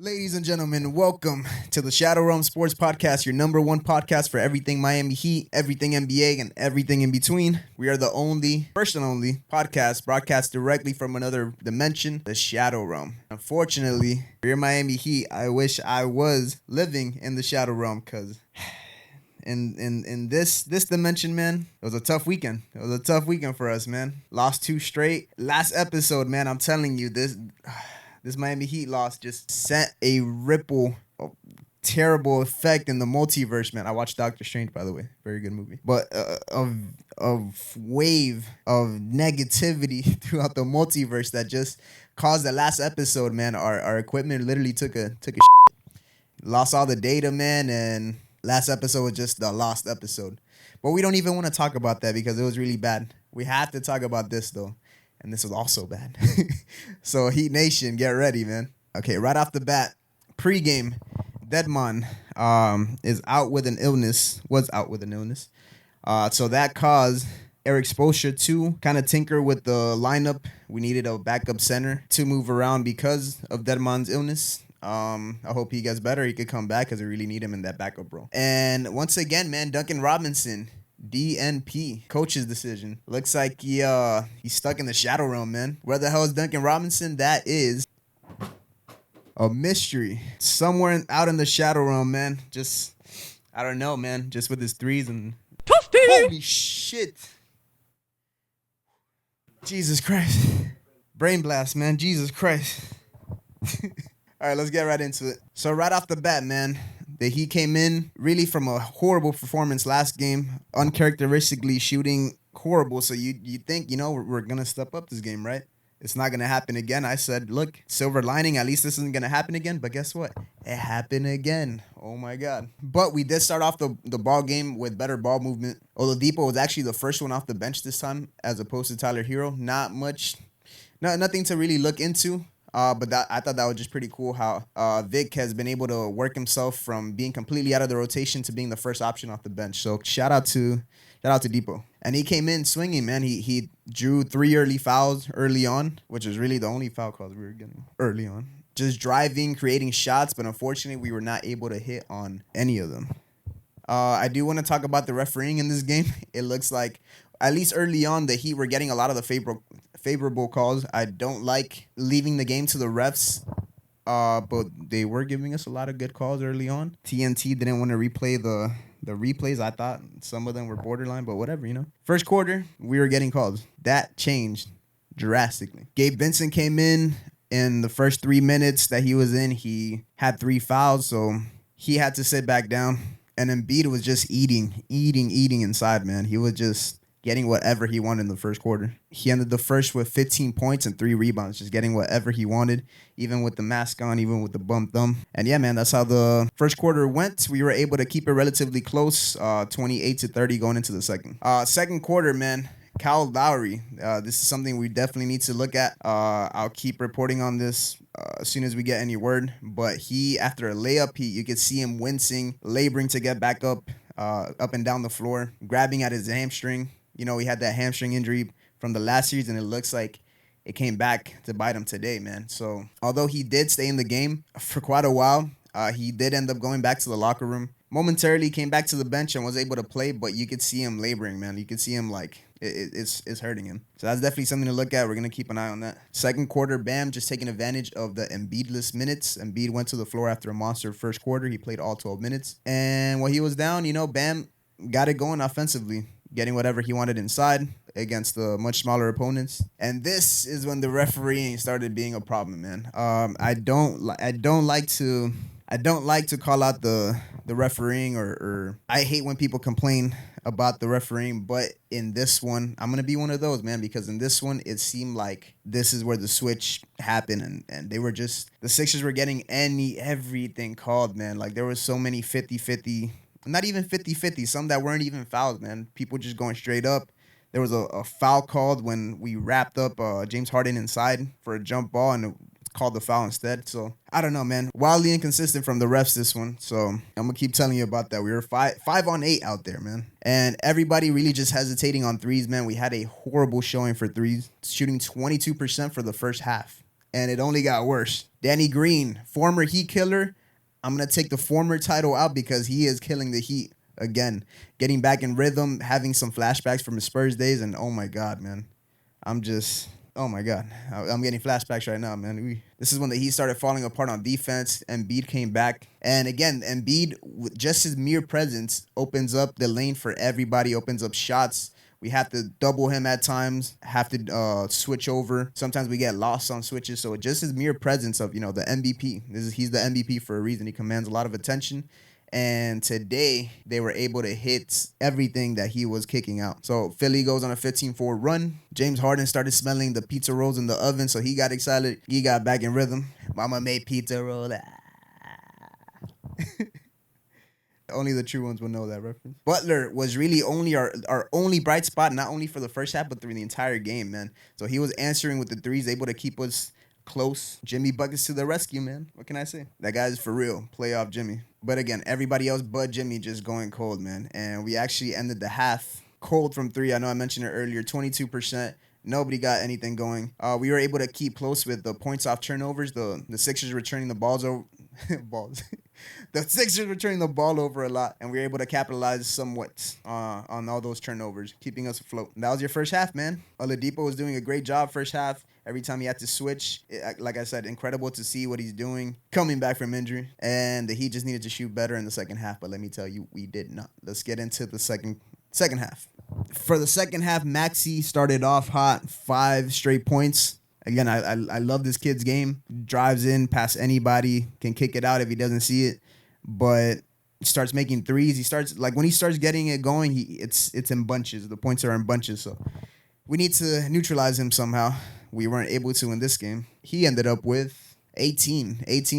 Ladies and gentlemen, welcome to the Shadow Realm Sports Podcast, your number one podcast for everything Miami Heat, everything NBA, and everything in between. We are the first and only podcast broadcast directly from another dimension, the Shadow Realm. Unfortunately, for your Miami Heat, I wish I was living in the Shadow Realm because in this dimension, man, it was a tough weekend. It was a tough weekend for us, man. Lost 2 straight. Last episode, man, I'm telling you, this Miami Heat loss just sent a terrible effect in the multiverse, man. I watched Doctor Strange, by the way. Very good movie. But a wave of negativity throughout the multiverse that just caused the last episode, man. Our equipment literally took a lost all the data, man, and last episode was just the lost episode. But we don't even want to talk about that because it was really bad. We have to talk about this, though. And this was also bad. So, Heat Nation, get ready, man. Okay, right off the bat, pregame, Deadmon was out with an illness. So that caused Eric Spoelstra to kind of tinker with the lineup. We needed a backup center to move around because of Deadmon's illness. I hope he gets better. He could come back because we really need him in that backup role. And once again, man, Duncan Robinson, DNP, coach's decision. Looks like he's stuck in the Shadow Realm, man. Where the hell is Duncan Robinson? That is a mystery. Somewhere out in the Shadow Realm, man. Just, I don't know, man. Just with his threes and... Toasty! Holy shit. Jesus Christ. Brain blast, man. Jesus Christ. All right, let's get right into it. So right off the bat, man, the Heat came in really from a horrible performance last game, uncharacteristically shooting horrible. So you think, we're going to step up this game, right? It's not going to happen again. I said, look, silver lining, at least this isn't going to happen again. But guess what? It happened again. Oh, my God. But we did start off the ball game with better ball movement. Oladipo was actually the first one off the bench this time as opposed to Tyler Hero. Nothing to really look into. But I thought that was just pretty cool how Vic has been able to work himself from being completely out of the rotation to being the first option off the bench. So shout out to Depot. And he came in swinging, man. He drew 3 early fouls early on, which is really the only foul calls we were getting early on. Just driving, creating shots, but unfortunately we were not able to hit on any of them. I do want to talk about the refereeing in this game. It looks like, at least early on, the Heat were getting a lot of the favorable calls. I don't like leaving the game to the refs, but they were giving us a lot of good calls early on. TNT didn't want to replay the replays. I thought some of them were borderline, but whatever, First quarter, we were getting calls. That changed drastically. Gabe Vincent came in the first 3 minutes that he was in. He had 3 fouls, so he had to sit back down. And Embiid was just eating inside, man. He was just getting whatever he wanted in the first quarter. He ended the first with 15 points and 3 rebounds, just getting whatever he wanted, even with the mask on, even with the bum thumb. And yeah, man, that's how the first quarter went. We were able to keep it relatively close, 28-30 going into the second. Second quarter, man, Kyle Lowry. This is something we definitely need to look at. I'll keep reporting on this as soon as we get any word. But after a layup, you could see him wincing, laboring to get back up and down the floor, grabbing at his hamstring. He had that hamstring injury from the last series, and it looks like it came back to bite him today, man. So although he did stay in the game for quite a while, he did end up going back to the locker room. Momentarily came back to the bench and was able to play, but you could see him laboring, man. You could see him it's hurting him. So that's definitely something to look at. We're going to keep an eye on that. Second quarter, Bam just taking advantage of the Embiid-less minutes. Embiid went to the floor after a monster first quarter. He played all 12 minutes. And while he was down, Bam got it going offensively, getting whatever he wanted inside against the much smaller opponents. And this is when the refereeing started being a problem, man. I don't like to call out the refereeing or I hate when people complain about the refereeing, but in this one, I'm going to be one of those, man, because in this one, it seemed like this is where the switch happened, and they were just, the Sixers were getting everything called, man. Like, there was so many 50-50, not even 50-50, some that weren't even fouls, man. People just going straight up. There was a foul called when we wrapped up James Harden inside for a jump ball, and called the foul instead. So I don't know, man. Wildly inconsistent from the refs this one. So I'm gonna keep telling you about that. We were 5 on 8 out there, man. And everybody really just hesitating on threes, man. We had a horrible showing for threes, shooting 22% for the first half. And it only got worse. Danny Green, former Heat killer. I'm going to take the former title out because he is killing the Heat again. Getting back in rhythm, having some flashbacks from his Spurs days, and oh my God, man. Oh my God. I'm getting flashbacks right now, man. This is when the Heat started falling apart on defense. Embiid came back. And again, Embiid, with just his mere presence, opens up the lane for everybody, opens up shots. We have to double him at times, have to switch over. Sometimes we get lost on switches. So just his mere presence of, the MVP. He's the MVP for a reason. He commands a lot of attention. And today, they were able to hit everything that he was kicking out. So Philly goes on a 15-4 run. James Harden started smelling the pizza rolls in the oven, so he got excited. He got back in rhythm. Mama made pizza roll. Only the true ones will know that reference. Butler was really only our only bright spot, not only for the first half, but through the entire game, man. So he was answering with the threes, able to keep us close. Jimmy buckets to the rescue, man. What can I say? That guy's for real. Playoff Jimmy. But again, everybody else but Jimmy just going cold, man. And we actually ended the half cold from three. I know I mentioned it earlier, 22%. Nobody got anything going. We were able to keep close with the points off turnovers. The Sixers returning the balls over. The Sixers were turning the ball over a lot, and we were able to capitalize somewhat on all those turnovers, keeping us afloat. And that was your first half, man. Oladipo was doing a great job first half. Every time he had to switch, like I said, incredible to see what he's doing, coming back from injury. And the Heat just needed to shoot better in the second half, but let me tell you, we did not. Let's get into the second half. For the second half, Maxey started off hot, 5 straight points. Again, I love this kid's game. Drives in past anybody, can kick it out if he doesn't see it, but starts making threes. He starts when he starts getting it going, it's in bunches. The points are in bunches, so we need to neutralize him somehow. We weren't able to in this game. He ended up with 18,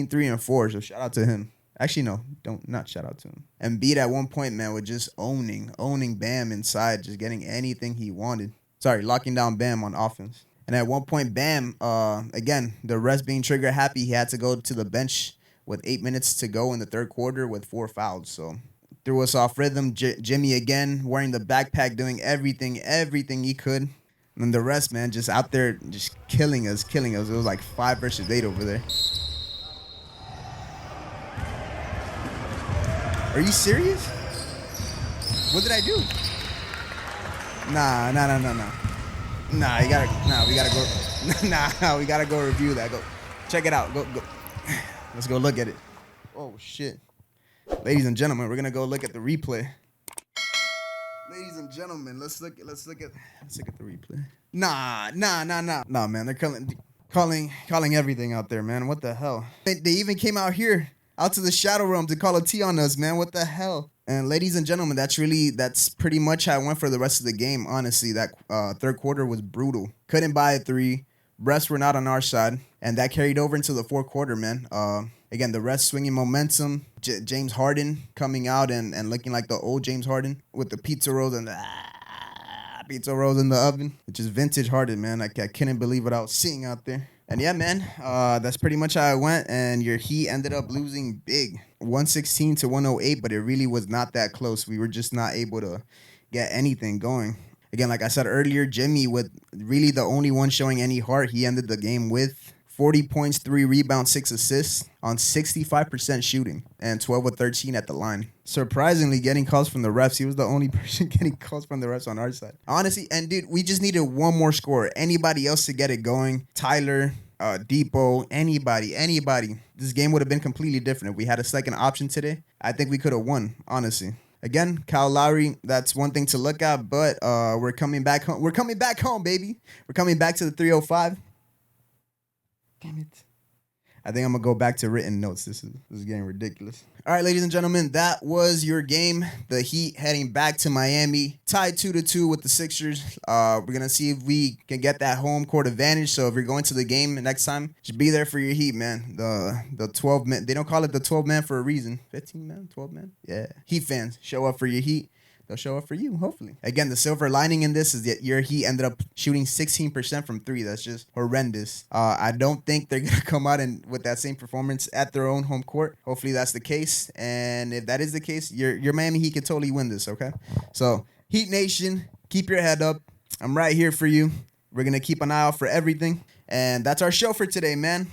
3 and 4. So shout out to him. Actually, no, not shout out to him. Embiid at one point, man, was just owning Bam inside, just getting anything he wanted. Sorry, locking down Bam on offense. And at one point, Bam, again, the rest being trigger happy, he had to go to the bench with 8 minutes to go in the third quarter with 4 fouls. So threw us off rhythm. Jimmy again, wearing the backpack, doing everything he could. And the rest, man, just out there just killing us. It was like 5 versus 8 over there. Are you serious? What did I do? Nah. We gotta go. We gotta go review that. Go check it out. Go. Let's go look at it. Oh shit. Ladies and gentlemen, we're gonna go look at the replay. Ladies and gentlemen, let's look at the replay. Nah, man. They're calling everything out there, man. What the hell? They even came out here, out to the shadow realm to call a T on us, man. What the hell? And ladies and gentlemen, that's pretty much how I went for the rest of the game. Honestly, that third quarter was brutal. Couldn't buy a 3. Refs were not on our side, and that carried over into the fourth quarter, man. Again, the refs swinging momentum. James Harden coming out and looking like the old James Harden with the pizza rolls in the oven, which is vintage Harden, man. I couldn't believe what I was seeing out there. And yeah, man, that's pretty much how it went. And your Heat ended up losing big, 116 to 108, but it really was not that close. We were just not able to get anything going. Again, like I said earlier, Jimmy, with really the only one showing any heart, he ended the game with 40 points, 3 rebounds, 6 assists on 65% shooting and 12 of 13 at the line. Surprisingly, getting calls from the refs. He was the only person getting calls from the refs on our side. Honestly, and dude, we just needed one more scorer. Anybody else to get it going. Tyler, Depot, anybody. This game would have been completely different if we had a second option today. I think we could have won, honestly. Again, Kyle Lowry, that's one thing to look at, but we're coming back home. We're coming back home, baby. We're coming back to the 305. Damn it. I think I'm going to go back to written notes. This is getting ridiculous. All right, ladies and gentlemen, that was your game. The Heat heading back to Miami. Tied 2-2 with the Sixers. We're going to see if we can get that home court advantage. So if you're going to the game next time, just be there for your Heat, man. The 12 men. They don't call it the 12 man for a reason. 15 man, 12 man. Yeah. Heat fans, show up for your Heat. They'll show up for you, hopefully. Again, the silver lining in this is that your Heat ended up shooting 16% from 3. That's just horrendous. I don't think they're going to come out with that same performance at their own home court. Hopefully that's the case. And if that is the case, your Miami Heat can totally win this, okay? So, Heat Nation, keep your head up. I'm right here for you. We're going to keep an eye out for everything. And that's our show for today, man.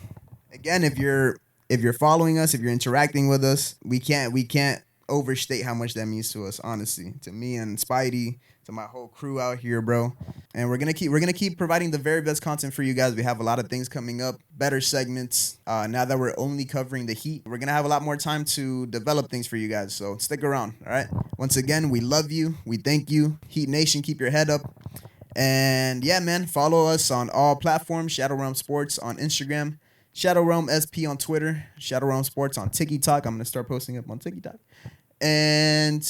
Again, if you're following us, if you're interacting with us, we can't overstate how much that means to us, honestly. To me and Spidey, to my whole crew out here, bro. And we're gonna keep providing the very best content for you guys. We have a lot of things coming up, better segments. Now that we're only covering the Heat, we're gonna have a lot more time to develop things for you guys. So stick around, all right? Once again, we love you. We thank you. Heat Nation, keep your head up. And yeah, man, follow us on all platforms. Shadow Realm Sports on Instagram. Shadow Realm SP on Twitter. Shadow Realm Sports on TikTok. I'm gonna start posting up on TikTok. And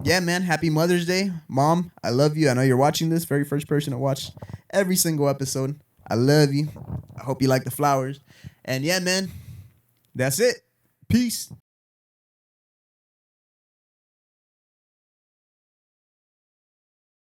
yeah, man, happy Mother's Day, Mom. I love you. I know you're watching this. Very first person to watch every single episode. I love you. I hope you like the flowers. And yeah, man, that's it. Peace.